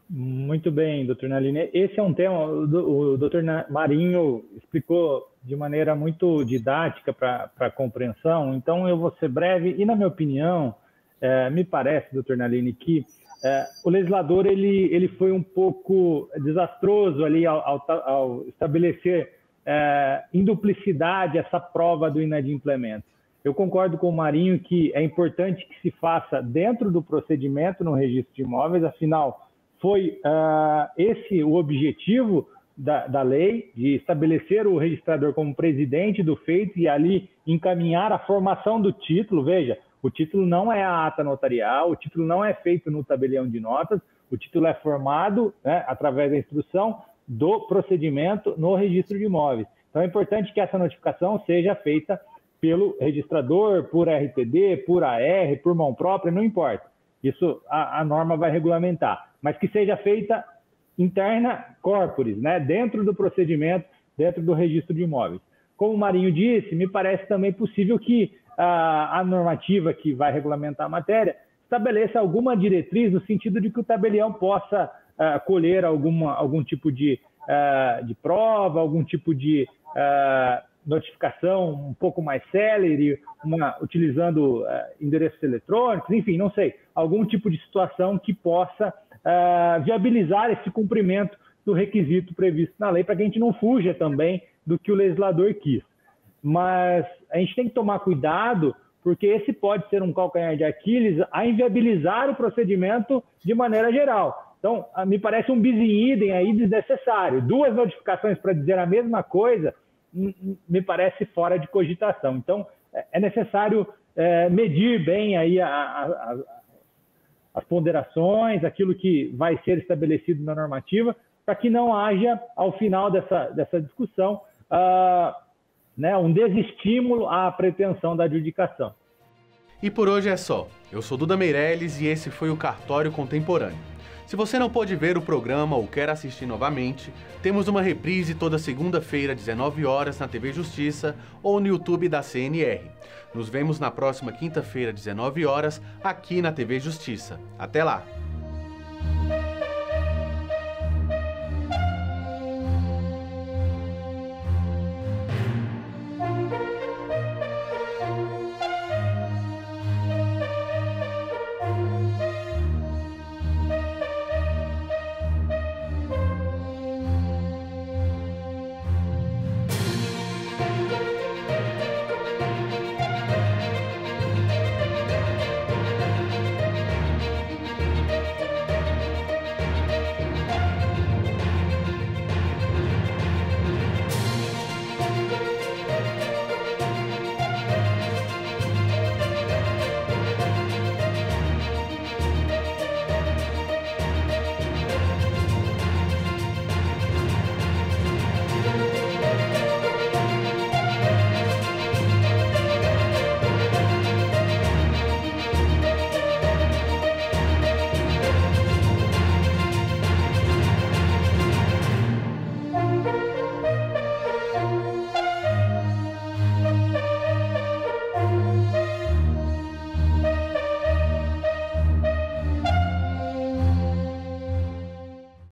Muito bem, doutor Naline. Esse é um tema, o doutor Marinho explicou de maneira muito didática para a compreensão, então eu vou ser breve e, na minha opinião, me parece, doutor Naline, que o legislador ele foi um pouco desastroso ali ao estabelecer em duplicidade essa prova do inadimplemento. Eu concordo com o Marinho que é importante que se faça dentro do procedimento no registro de imóveis, afinal, foi esse o objetivo da lei, de estabelecer o registrador como presidente do feito e ali encaminhar a formação do título. Veja, o título não é a ata notarial, o título não é feito no tabelião de notas, o título é formado através da instrução do procedimento no registro de imóveis. Então é importante que essa notificação seja feita pelo registrador, por RTD, por AR, por mão própria, não importa. Isso a norma vai regulamentar, mas que seja feita interna corporis, dentro do procedimento, dentro do registro de imóveis. Como o Marinho disse, me parece também possível que a normativa que vai regulamentar a matéria estabeleça alguma diretriz no sentido de que o tabelião possa colher algum tipo de prova, algum tipo de notificação um pouco mais célere, utilizando endereços eletrônicos, enfim, não sei, algum tipo de situação que possa viabilizar esse cumprimento do requisito previsto na lei, para que a gente não fuja também do que o legislador quis. Mas a gente tem que tomar cuidado, porque esse pode ser um calcanhar de Aquiles a inviabilizar o procedimento de maneira geral. Então, me parece um bis in idem aí desnecessário. 2 notificações para dizer a mesma coisa me parece fora de cogitação. Então, é necessário medir bem aí as ponderações, aquilo que vai ser estabelecido na normativa, para que não haja, ao final dessa discussão, um desestímulo à pretensão da adjudicação. E por hoje é só. Eu sou Duda Meirelles e esse foi o Cartório Contemporâneo. Se você não pôde ver o programa ou quer assistir novamente, temos uma reprise toda segunda-feira, 19 horas, na TV Justiça ou no YouTube da CNR. Nos vemos na próxima quinta-feira, 19 horas, aqui na TV Justiça. Até lá!